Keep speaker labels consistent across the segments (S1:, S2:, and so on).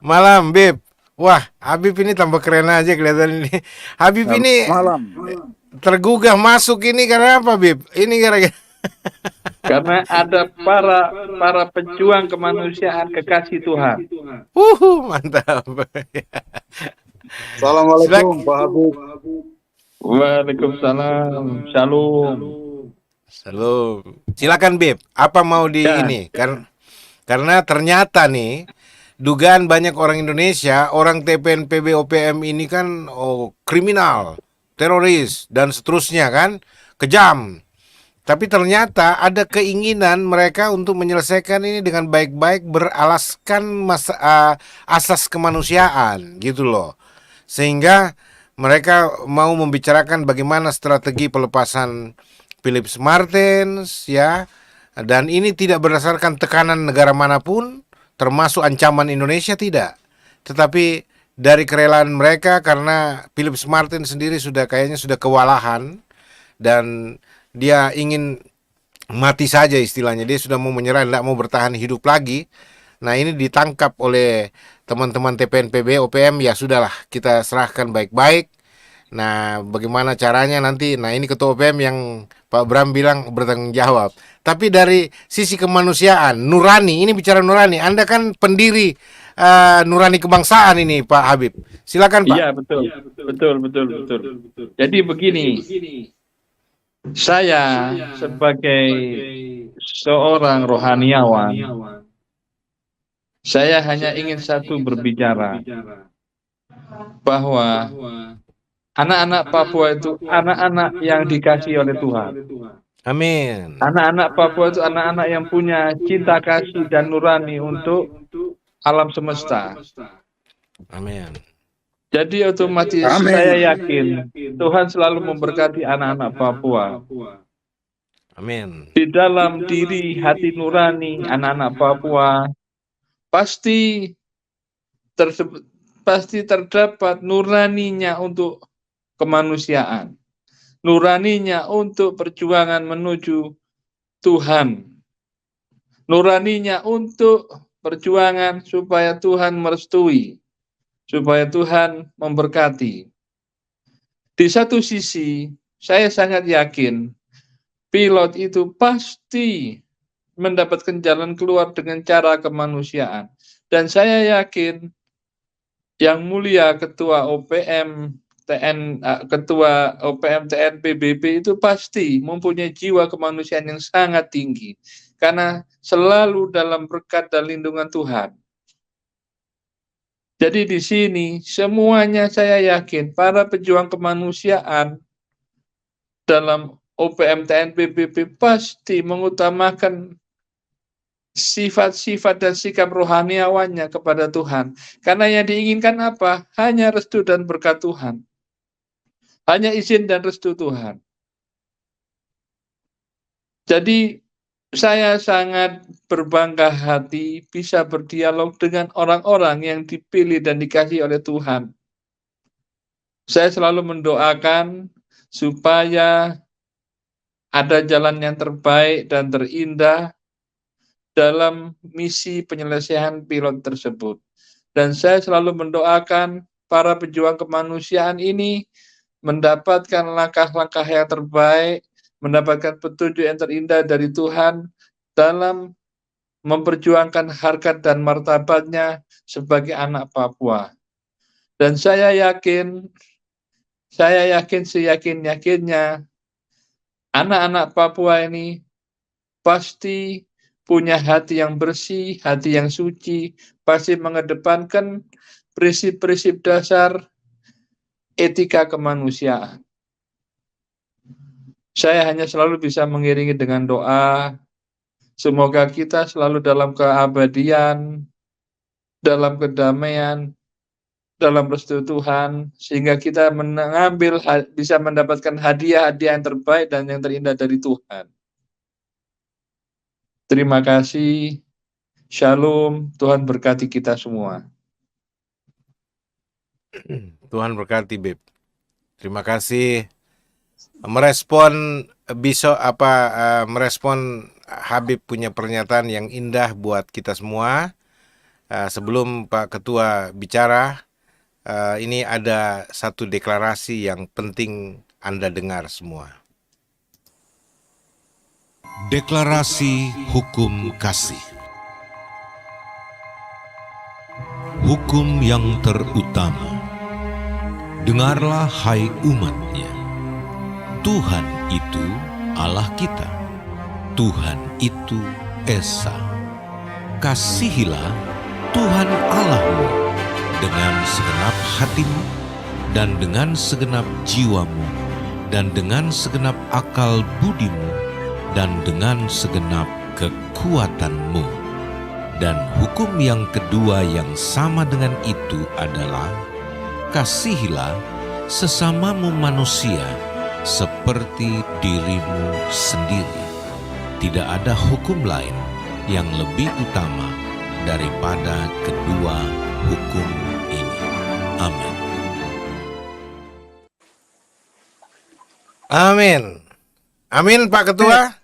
S1: Malam, Bib. Wah, Habib ini tambah keren aja kelihatan ini. Habib
S2: Selamat
S1: ini
S2: malam.
S1: tergugah masuk ini karena apa, Bib? Ini gara-gara.
S3: Karena ada para para pejuang kemanusiaan kekasih Tuhan.
S1: Mantap. Silak.
S2: Assalamualaikum Pak Habib.
S3: Waalaikumsalam. Shalom.
S1: Salam. Silakan, Bib. Apa mau di
S3: Ya,
S1: ini? Karena ternyata nih dugaan banyak orang Indonesia, orang TPNPB OPM ini kan kriminal, teroris dan seterusnya kan, kejam. Tapi ternyata ada keinginan mereka untuk menyelesaikan ini dengan baik-baik beralaskan asas kemanusiaan gitu loh. Sehingga mereka mau membicarakan bagaimana strategi pelepasan Philip Martins ya. Dan ini tidak berdasarkan tekanan negara manapun, termasuk ancaman Indonesia tidak. Tetapi dari kerelaan mereka karena Philip Martin sendiri kayaknya sudah kewalahan dan dia ingin mati saja istilahnya. Dia sudah mau menyerah, tidak mau bertahan hidup lagi. Nah, ini ditangkap oleh teman-teman TPNPB OPM, ya sudahlah kita serahkan baik-baik. Nah, bagaimana caranya nanti? Nah, ini ketua OPM yang Pak Bram bilang bertanggung jawab. Tapi dari sisi kemanusiaan, nurani, ini bicara nurani. Anda kan pendiri nurani kebangsaan ini, Pak Habib. Silakan, Pak.
S3: iya betul. Betul, betul, betul. Jadi begini, saya sebagai seorang rohaniawan, saya hanya ingin satu berbicara bahwa anak-anak Papua itu anak-anak yang dikasihi oleh Tuhan.
S1: Amin.
S3: Anak-anak Papua itu anak-anak yang punya cinta kasih dan nurani untuk alam semesta.
S1: Amin.
S3: Jadi otomatis
S2: Amin.
S3: saya yakin Tuhan selalu memberkati anak-anak Papua.
S1: Amin.
S3: Di dalam diri hati nurani anak-anak Papua pasti terdapat nuraninya untuk kemanusiaan. Nuraninya untuk perjuangan menuju Tuhan. Nuraninya untuk perjuangan supaya Tuhan merestui, supaya Tuhan memberkati. Di satu sisi, saya sangat yakin pilot itu pasti mendapatkan jalan keluar dengan cara kemanusiaan. Dan saya yakin Yang Mulia Ketua OPM Ketua OPM TN PBB itu pasti mempunyai jiwa kemanusiaan yang sangat tinggi karena selalu dalam berkat dan lindungan Tuhan. Jadi di sini semuanya saya yakin para pejuang kemanusiaan dalam OPM TN PBB pasti mengutamakan sifat-sifat dan sikap rohaniawannya kepada Tuhan. Karena yang diinginkan apa? Hanya restu dan berkat Tuhan. Hanya izin dan restu Tuhan. Jadi saya sangat berbangga hati bisa berdialog dengan orang-orang yang dipilih dan dikasihi oleh Tuhan. Saya selalu mendoakan supaya ada jalan yang terbaik dan terindah dalam misi penyelesaian pilot tersebut. Dan saya selalu mendoakan para pejuang kemanusiaan ini mendapatkan langkah-langkah yang terbaik, mendapatkan petunjuk yang terindah dari Tuhan dalam memperjuangkan harkat dan martabatnya sebagai anak Papua. Dan saya yakin seyakin-yakinnya anak-anak Papua ini pasti punya hati yang bersih, hati yang suci, pasti mengedepankan prinsip-prinsip dasar etika kemanusiaan. Saya hanya selalu bisa mengiringi dengan doa, semoga kita selalu dalam keabadian, dalam kedamaian, dalam restu Tuhan, sehingga kita bisa mendapatkan hadiah-hadiah yang terbaik dan yang terindah dari Tuhan. Terima kasih. Shalom. Tuhan berkati kita semua.
S1: Tuhan berkati, Bib. Terima kasih merespon merespon Habib punya pernyataan yang indah buat kita semua. Sebelum Pak Ketua bicara, ini ada satu deklarasi yang penting Anda dengar semua.
S2: Deklarasi Hukum Kasih. Hukum yang terutama. Dengarlah hai umat-Nya. Tuhan itu Allah kita. Tuhan itu Esa. Kasihilah Tuhan Allahmu dengan segenap hatimu dan dengan segenap jiwamu dan dengan segenap akal budimu dan dengan segenap kekuatanmu. Dan hukum yang kedua yang sama dengan itu adalah kasihilah sesamamu manusia seperti dirimu sendiri. Tidak ada hukum lain yang lebih utama daripada kedua hukum ini. Amin.
S1: Amin. Amin Pak Ketua.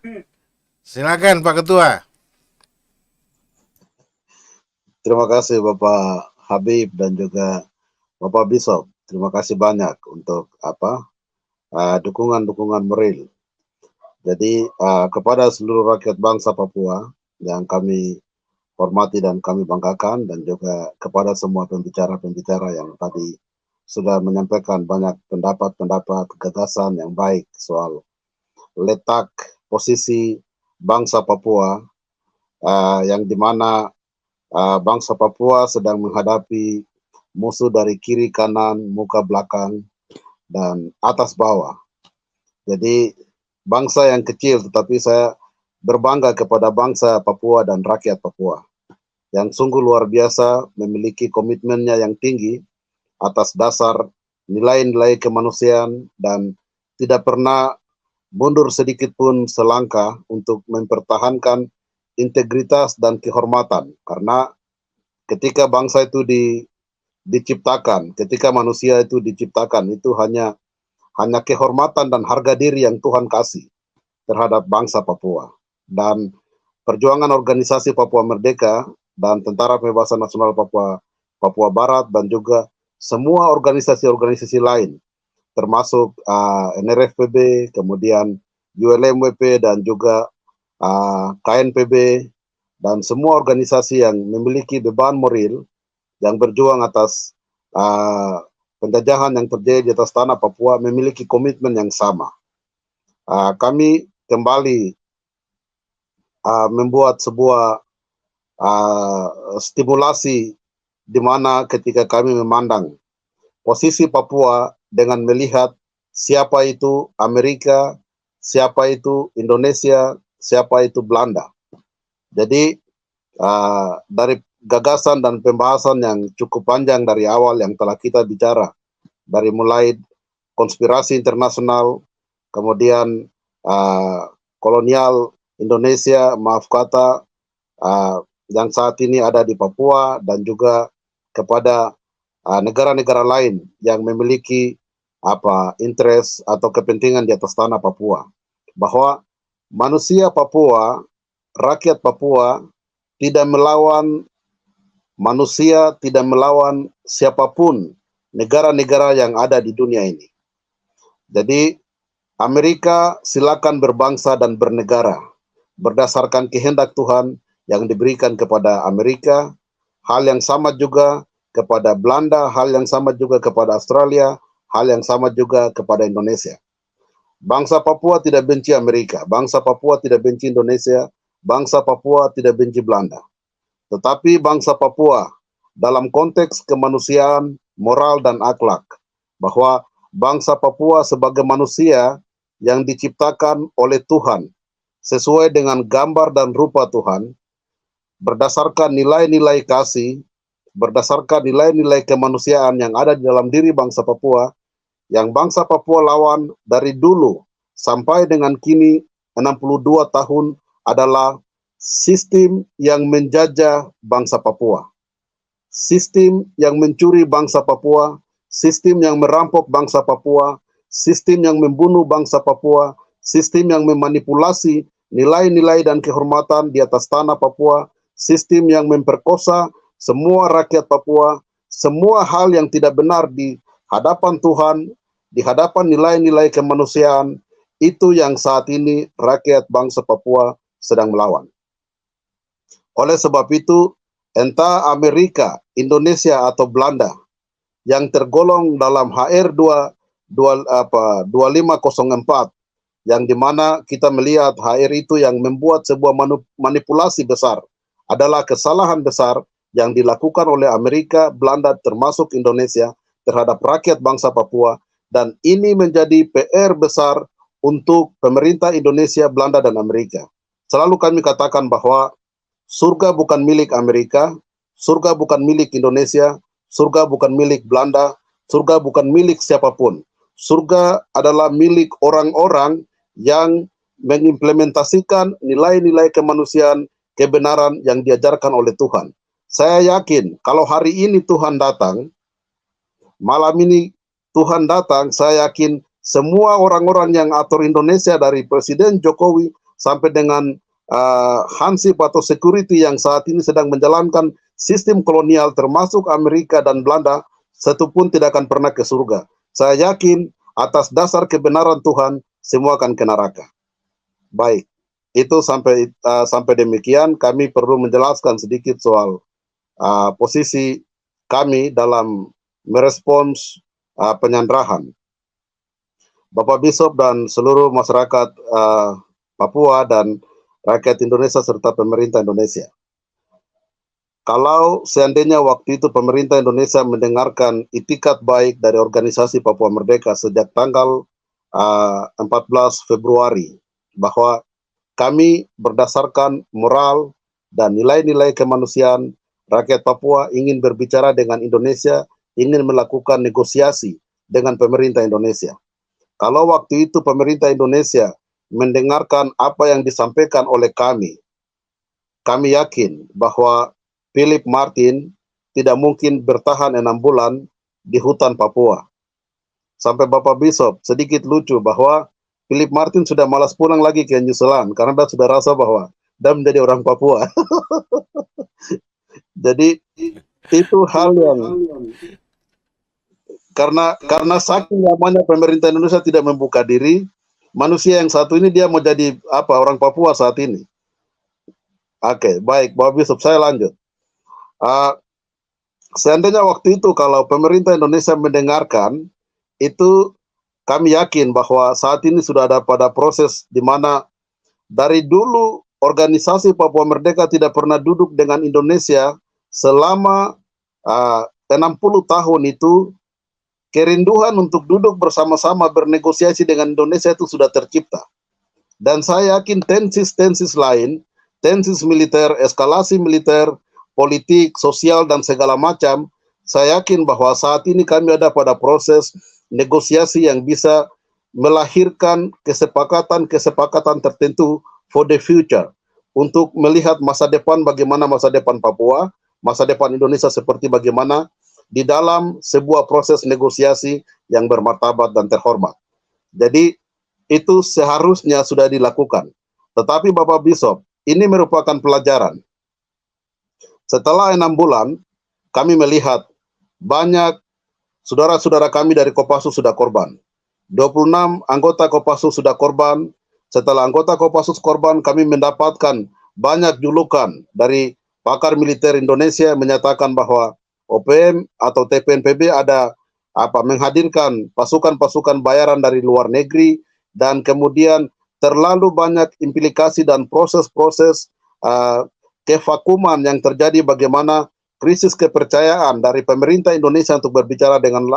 S1: Silakan Pak Ketua.
S4: Terima kasih Bapak Habib dan juga Bapak Bishop. Terima kasih banyak untuk dukungan-dukungan moral. Jadi kepada seluruh rakyat bangsa Papua yang kami hormati dan kami banggakan, dan juga kepada semua pembicara-pembicara yang tadi sudah menyampaikan banyak pendapat-pendapat gagasan yang baik soal letak posisi bangsa Papua, yang dimana bangsa Papua sedang menghadapi musuh dari kiri, kanan, muka, belakang, dan atas bawah. Jadi bangsa yang kecil, tetapi saya berbangga kepada bangsa Papua dan rakyat Papua yang sungguh luar biasa memiliki komitmennya yang tinggi atas dasar nilai-nilai kemanusiaan dan tidak pernah mundur sedikit pun selangkah untuk mempertahankan integritas dan kehormatan. Karena ketika bangsa itu diciptakan, ketika manusia itu diciptakan, itu hanya kehormatan dan harga diri yang Tuhan kasih terhadap bangsa Papua. Dan perjuangan organisasi Papua Merdeka dan Tentara Pembebasan Nasional Papua Barat dan juga semua organisasi-organisasi lain, termasuk NRFPB, kemudian ULMWP dan juga KNPB, dan semua organisasi yang memiliki beban moral yang berjuang atas penjajahan yang terjadi di atas tanah Papua memiliki komitmen yang sama. Kami kembali membuat sebuah stimulasi di mana ketika kami memandang posisi Papua dengan melihat siapa itu Amerika, siapa itu Indonesia, siapa itu Belanda. Jadi dari gagasan dan pembahasan yang cukup panjang dari awal yang telah kita bicara, dari mulai konspirasi internasional, kemudian kolonial Indonesia, maaf kata, yang saat ini ada di Papua, dan juga kepada negara-negara lain yang memiliki interest atau kepentingan di atas tanah Papua, bahwa manusia Papua, rakyat Papua tidak melawan manusia, tidak melawan siapapun negara-negara yang ada di dunia ini. Jadi Amerika silakan berbangsa dan bernegara berdasarkan kehendak Tuhan yang diberikan kepada Amerika. Hal yang sama juga kepada Belanda, hal yang sama juga kepada Australia, hal yang sama juga kepada Indonesia. Bangsa Papua tidak benci Amerika, bangsa Papua tidak benci Indonesia, bangsa Papua tidak benci Belanda. Tetapi bangsa Papua dalam konteks kemanusiaan, moral, dan akhlak, bahwa bangsa Papua sebagai manusia yang diciptakan oleh Tuhan sesuai dengan gambar dan rupa Tuhan, berdasarkan nilai-nilai kasih, berdasarkan nilai-nilai kemanusiaan yang ada di dalam diri bangsa Papua, yang bangsa Papua lawan dari dulu sampai dengan kini 62 tahun adalah sistem yang menjajah bangsa Papua, sistem yang mencuri bangsa Papua, sistem yang merampok bangsa Papua, sistem yang membunuh bangsa Papua, sistem yang memanipulasi nilai-nilai dan kehormatan di atas tanah Papua, sistem yang memperkosa, semua rakyat Papua, semua hal yang tidak benar di hadapan Tuhan, di hadapan nilai-nilai kemanusiaan, itu yang saat ini rakyat bangsa Papua sedang melawan. Oleh sebab itu, entah Amerika, Indonesia atau Belanda yang tergolong dalam HR 2504, yang dimana kita melihat HR itu yang membuat sebuah manipulasi besar, adalah kesalahan besar yang dilakukan oleh Amerika, Belanda, termasuk Indonesia terhadap rakyat bangsa Papua, dan ini menjadi PR besar untuk pemerintah Indonesia, Belanda, dan Amerika. Selalu kami katakan bahwa surga bukan milik Amerika, surga bukan milik Indonesia, surga bukan milik Belanda, surga bukan milik siapapun. Surga adalah milik orang-orang yang mengimplementasikan nilai-nilai kemanusiaan, kebenaran yang diajarkan oleh Tuhan. Saya yakin kalau hari ini Tuhan datang, malam ini Tuhan datang, saya yakin semua orang-orang yang atur Indonesia dari Presiden Jokowi sampai dengan Hansip atau security yang saat ini sedang menjalankan sistem kolonial termasuk Amerika dan Belanda, satu pun tidak akan pernah ke surga. Saya yakin atas dasar kebenaran Tuhan semua akan ke neraka. Baik, itu sampai demikian. Kami perlu menjelaskan sedikit soal posisi kami dalam merespons penyanderaan. Bapak Bishop dan seluruh masyarakat Papua dan rakyat Indonesia serta pemerintah Indonesia. Kalau seandainya waktu itu pemerintah Indonesia mendengarkan itikat baik dari organisasi Papua Merdeka sejak tanggal 14 Februari, bahwa kami berdasarkan moral dan nilai-nilai kemanusiaan, rakyat Papua ingin berbicara dengan Indonesia, ingin melakukan negosiasi dengan pemerintah Indonesia. Kalau waktu itu pemerintah Indonesia mendengarkan apa yang disampaikan oleh kami yakin bahwa Philip Martin tidak mungkin bertahan 6 bulan di hutan Papua. Sampai Bapak Bishop sedikit lucu bahwa Philip Martin sudah malas pulang lagi ke New Zealand karena dia sudah rasa bahwa dia menjadi orang Papua. Jadi itu hal yang karena saking lamanya pemerintah Indonesia tidak membuka diri, manusia yang satu ini dia mau jadi orang Papua saat ini. Oke, baik, Bapak Bishop, saya lanjut. Seandainya waktu itu kalau pemerintah Indonesia mendengarkan, itu kami yakin bahwa saat ini sudah ada pada proses di mana dari dulu organisasi Papua Merdeka tidak pernah duduk dengan Indonesia selama 60 tahun itu. Kerinduan untuk duduk bersama-sama bernegosiasi dengan Indonesia itu sudah tercipta. Dan saya yakin tensis-tensis lain, tensis militer, eskalasi militer, politik, sosial, dan segala macam, saya yakin bahwa saat ini kami ada pada proses negosiasi yang bisa melahirkan kesepakatan tertentu for the future. Untuk melihat masa depan, bagaimana masa depan Papua, masa depan Indonesia seperti bagaimana, di dalam sebuah proses negosiasi yang bermartabat dan terhormat. Jadi itu seharusnya sudah dilakukan. Tetapi Bapak Bishop, ini merupakan pelajaran. Setelah 6 bulan, kami melihat banyak saudara-saudara kami dari Kopassus sudah korban. 26 anggota Kopassus sudah korban. Setelah anggota Kopassus korban, kami mendapatkan banyak julukan dari pakar militer Indonesia menyatakan bahwa OPM atau TPNPB ada menghadirkan pasukan-pasukan bayaran dari luar negeri, dan kemudian terlalu banyak implikasi dan proses-proses kevakuman yang terjadi, bagaimana krisis kepercayaan dari pemerintah Indonesia untuk berbicara dengan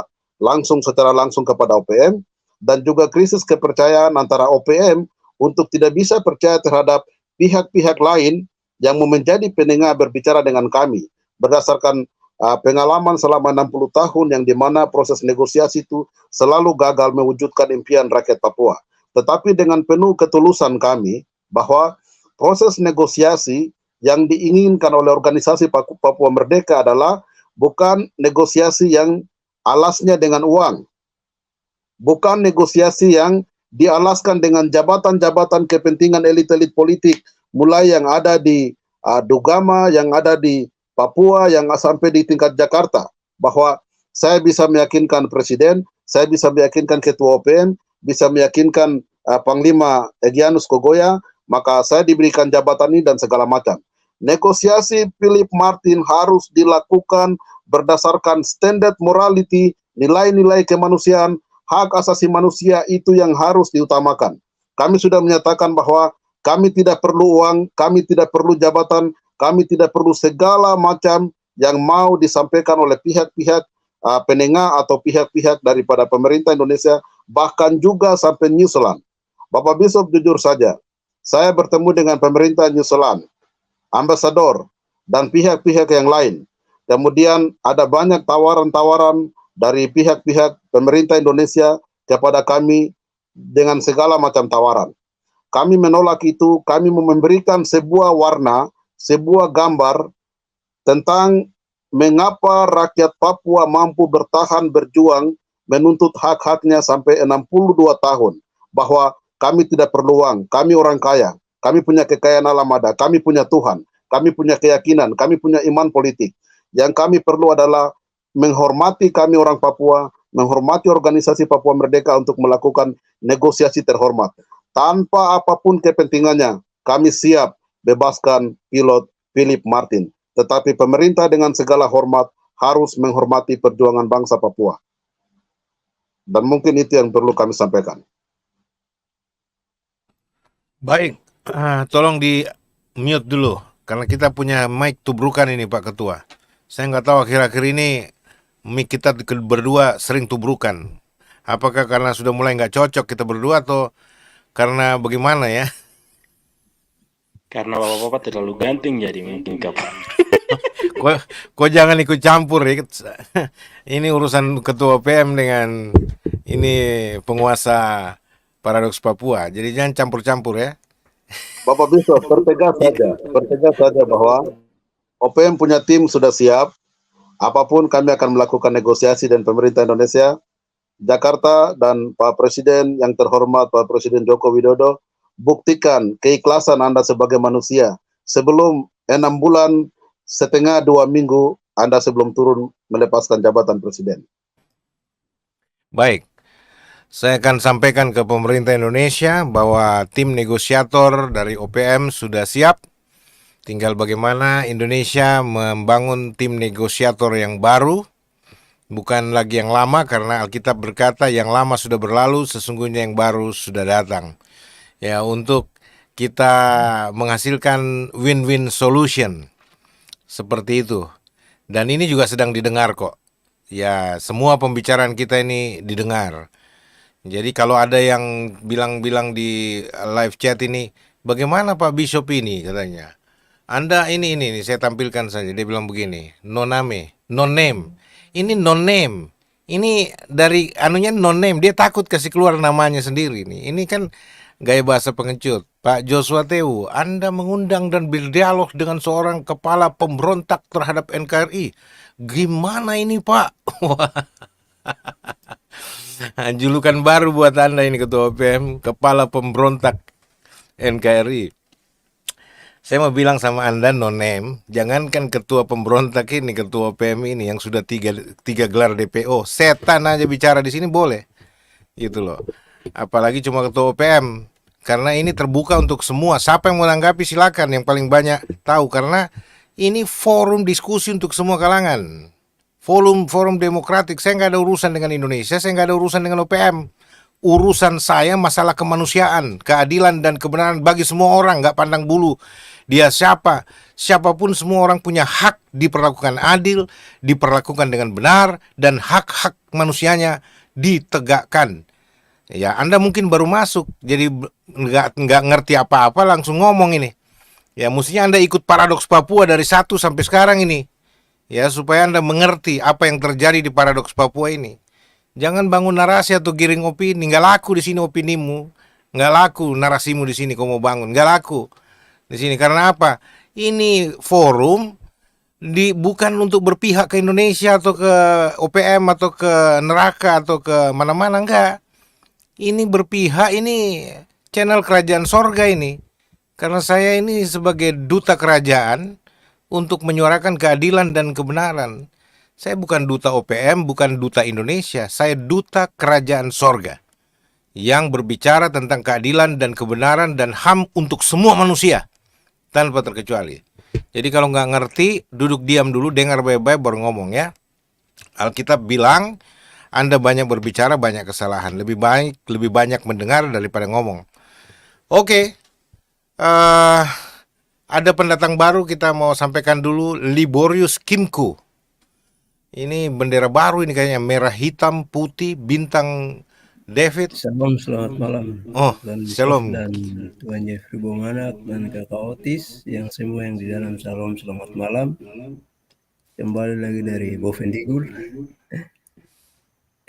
S4: secara langsung kepada OPM, dan juga krisis kepercayaan antara OPM untuk tidak bisa percaya terhadap pihak-pihak lain yang menjadi penengah berbicara dengan kami berdasarkan pengalaman selama 60 tahun yang dimana proses negosiasi itu selalu gagal mewujudkan impian rakyat Papua. Tetapi dengan penuh ketulusan kami bahwa proses negosiasi yang diinginkan oleh organisasi Papua Merdeka adalah bukan negosiasi yang alasnya dengan uang, bukan negosiasi yang dialaskan dengan jabatan-jabatan kepentingan elit-elit politik, mulai yang ada di Dugama, yang ada di Papua yang sampai di tingkat Jakarta, bahwa saya bisa meyakinkan presiden, saya bisa meyakinkan ketua OPM, bisa meyakinkan Panglima Egyanus Kogoya, maka saya diberikan jabatan ini dan segala macam. Negosiasi Philip Martin harus dilakukan berdasarkan standard morality, nilai-nilai kemanusiaan, hak asasi manusia itu yang harus diutamakan. Kami sudah menyatakan bahwa kami tidak perlu uang, kami tidak perlu jabatan, kami tidak perlu segala macam yang mau disampaikan oleh pihak-pihak penengah atau pihak-pihak daripada pemerintah Indonesia, bahkan juga sampai New Zealand. Bapak Bishop, jujur saja, saya bertemu dengan pemerintah New Zealand, ambasador, dan pihak-pihak yang lain. Kemudian ada banyak tawaran-tawaran dari pihak-pihak pemerintah Indonesia kepada kami dengan segala macam tawaran. Kami menolak itu, kami memberikan sebuah warna, sebuah gambar tentang mengapa rakyat Papua mampu bertahan berjuang menuntut hak-haknya sampai 62 tahun. Bahwa kami tidak perlu uang, kami orang kaya, kami punya kekayaan alam ada, kami punya Tuhan, kami punya keyakinan, kami punya iman politik. Yang kami perlu adalah menghormati kami orang Papua, menghormati organisasi Papua Merdeka untuk melakukan negosiasi terhormat. Tanpa apapun kepentingannya, kami siap bebaskan pilot Philip Martin. Tetapi pemerintah dengan segala hormat harus menghormati perjuangan bangsa Papua. Dan mungkin itu yang perlu kami sampaikan.
S1: Baik, tolong di mute dulu karena kita punya mic tubrukan ini Pak Ketua. Saya nggak tahu akhir-akhir ini mic kita berdua sering tubrukan. Apakah karena sudah mulai nggak cocok kita berdua atau karena bagaimana ya?
S5: Karena bapak-bapak terlalu ganteng jadi mungkin kapan.
S1: Kok jangan ikut campur ya. Ini urusan ketua OPM dengan ini penguasa Paradoks Papua. Jadi jangan campur-campur ya.
S4: Bapak Bishop, pertegas saja bahwa OPM punya tim sudah siap. Apapun kami akan melakukan negosiasi dengan pemerintah Indonesia, Jakarta, dan Pak Presiden yang terhormat Pak Presiden Joko Widodo, buktikan keikhlasan Anda sebagai manusia. Sebelum 6 bulan, setengah 2 minggu, Anda sebelum turun melepaskan jabatan Presiden.
S1: Baik. Saya akan sampaikan ke pemerintah Indonesia bahwa tim negosiator dari OPM sudah siap. Tinggal bagaimana Indonesia membangun tim negosiator yang baru, bukan lagi yang lama, karena Alkitab berkata yang lama sudah berlalu, sesungguhnya yang baru sudah datang. Ya, untuk kita menghasilkan win-win solution seperti itu. Dan ini juga sedang didengar kok. Ya, semua pembicaraan kita ini didengar. Jadi kalau ada yang bilang-bilang di live chat ini, bagaimana Pak Bishop ini katanya. Anda ini saya tampilkan saja. Dia bilang begini, no name. Ini non name. Ini dari anunya non name. Dia takut kasih keluar namanya sendiri nih. Ini kan gaya bahasa pengecut. Pak Joshua Tewu, Anda mengundang dan berdialog dengan seorang kepala pemberontak terhadap NKRI. Gimana ini Pak? Julukan baru buat Anda ini Ketua OPM, kepala pemberontak NKRI. Saya mau bilang sama Anda no name, jangankan ketua pemberontak ini, Ketua OPM ini yang sudah tiga gelar DPO, setan aja bicara di sini boleh, gitu loh. Apalagi cuma Ketua OPM, karena ini terbuka untuk semua. Siapa yang mau menanggapi silakan, yang paling banyak tahu, karena ini forum diskusi untuk semua kalangan. Forum demokratik. Saya nggak ada urusan dengan Indonesia, saya nggak ada urusan dengan OPM. Urusan saya masalah kemanusiaan, keadilan dan kebenaran bagi semua orang, nggak pandang bulu dia siapa. Siapapun semua orang punya hak diperlakukan adil, diperlakukan dengan benar, dan hak-hak manusianya ditegakkan. Ya, Anda mungkin baru masuk, jadi nggak ngerti apa-apa langsung ngomong ini. Ya, mestinya Anda ikut Paradoks Papua dari 1 sampai sekarang ini. Ya, supaya Anda mengerti apa yang terjadi di Paradoks Papua ini. Jangan bangun narasi atau giring opini. Nggak laku di sini opinimu. Nggak laku narasimu di sini kau mau bangun. Nggak laku di sini. Karena apa? Ini forum bukan untuk berpihak ke Indonesia atau ke OPM atau ke neraka atau ke mana-mana. Nggak. Ini berpihak, ini channel kerajaan sorga ini. Karena saya ini sebagai duta kerajaan untuk menyuarakan keadilan dan kebenaran. Saya bukan duta OPM, bukan duta Indonesia, saya duta kerajaan sorga yang berbicara tentang keadilan dan kebenaran dan HAM untuk semua manusia tanpa terkecuali. Jadi kalau nggak ngerti, duduk diam dulu, dengar baik-baik baru ngomong ya. Alkitab bilang, Anda banyak berbicara, banyak kesalahan. Lebih banyak mendengar daripada ngomong. Oke, ada pendatang baru, kita mau sampaikan dulu, Liborius Kimku. Ini bendera baru ini kayaknya, merah, hitam, putih, bintang David.
S6: Shalom, selamat malam.
S1: Oh,
S6: Dan
S1: shalom.
S6: Dan Tuan Jeffrey Bonganak dan Kakak Otis, yang semua yang di dalam shalom, selamat malam. Kembali lagi dari Bovendigul.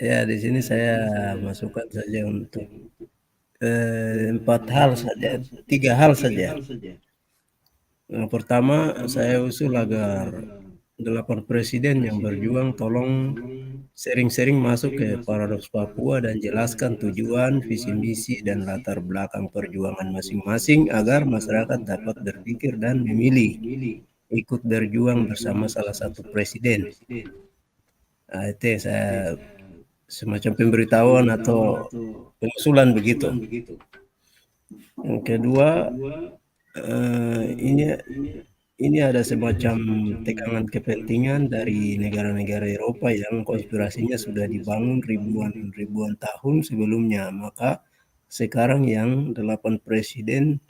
S6: Ya, di sini saya masukkan saja untuk 3 hal saja. Yang pertama, saya usul agar 8 presiden yang berjuang tolong sering-sering masuk ke Paradoks Papua dan jelaskan tujuan, visi misi, dan latar belakang perjuangan masing-masing agar masyarakat dapat berpikir dan memilih ikut berjuang bersama salah satu presiden. Nah, itu saya semacam pemberitahuan atau pengusulan begitu. Yang kedua, ini ada semacam tekanan kepentingan dari negara-negara Eropa yang konspirasinya sudah dibangun ribuan tahun sebelumnya. Maka sekarang yang 8 presiden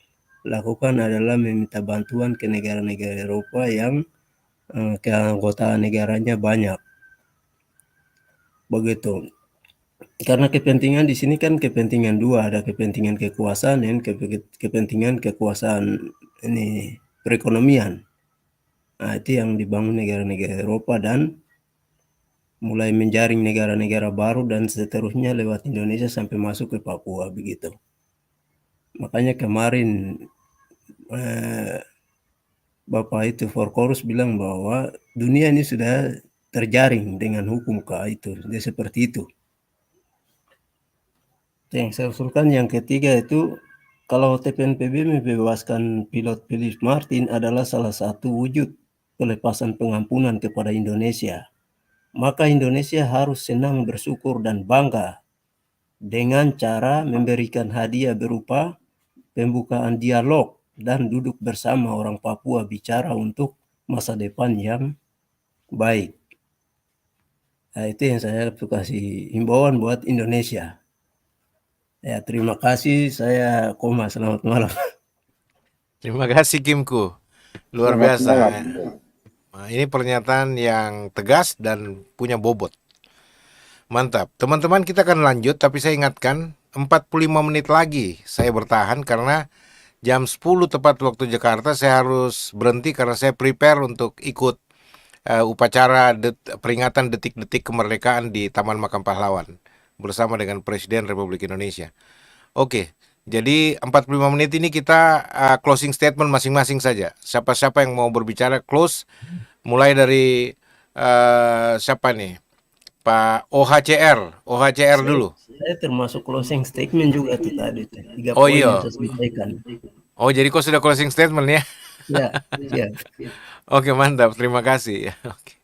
S6: lakukan adalah meminta bantuan ke negara-negara Eropa yang keanggotaan negaranya banyak. Begitu. Karena kepentingan di sini kan kepentingan dua, ada kepentingan kekuasaan dan kepentingan kekuasaan ini perekonomian. Nah, itu yang dibangun negara-negara Eropa dan mulai menjaring negara-negara baru dan seterusnya lewat Indonesia sampai masuk ke Papua begitu. Makanya kemarin Bapak itu Forkorus bilang bahwa dunia ini sudah terjaring dengan hukum itu, dia seperti itu. Yang saya usulkan yang ketiga itu, kalau TPNPB membebaskan pilot Philip Martin adalah salah satu wujud pelepasan pengampunan kepada Indonesia. Maka Indonesia harus senang, bersyukur, dan bangga dengan cara memberikan hadiah berupa pembukaan dialog dan duduk bersama orang Papua bicara untuk masa depan yang baik. Nah, itu yang saya kasih himbauan buat Indonesia. Ya, terima kasih. Saya koma. Selamat malam.
S1: Terima kasih Kimku. Luar biasa. Nah, ini pernyataan yang tegas dan punya bobot. Mantap. Teman-teman, kita akan lanjut, tapi saya ingatkan 45 menit lagi saya bertahan karena jam 10 tepat waktu Jakarta saya harus berhenti karena saya prepare untuk ikut upacara peringatan detik-detik kemerdekaan di Taman Makam Pahlawan bersama dengan Presiden Republik Indonesia. Oke, jadi 45 menit ini kita closing statement masing-masing saja. Siapa-siapa yang mau berbicara close, mulai dari siapa nih? Pak OHCR dulu.
S6: Saya termasuk closing statement juga tuh tadi. 3
S1: Oh
S6: poin
S1: iya.
S6: yang saya sampaikan.
S1: Oh, jadi kok sudah closing statement ya?
S6: Ya, siap.
S1: Oke, mantap. Terima kasih. Oke.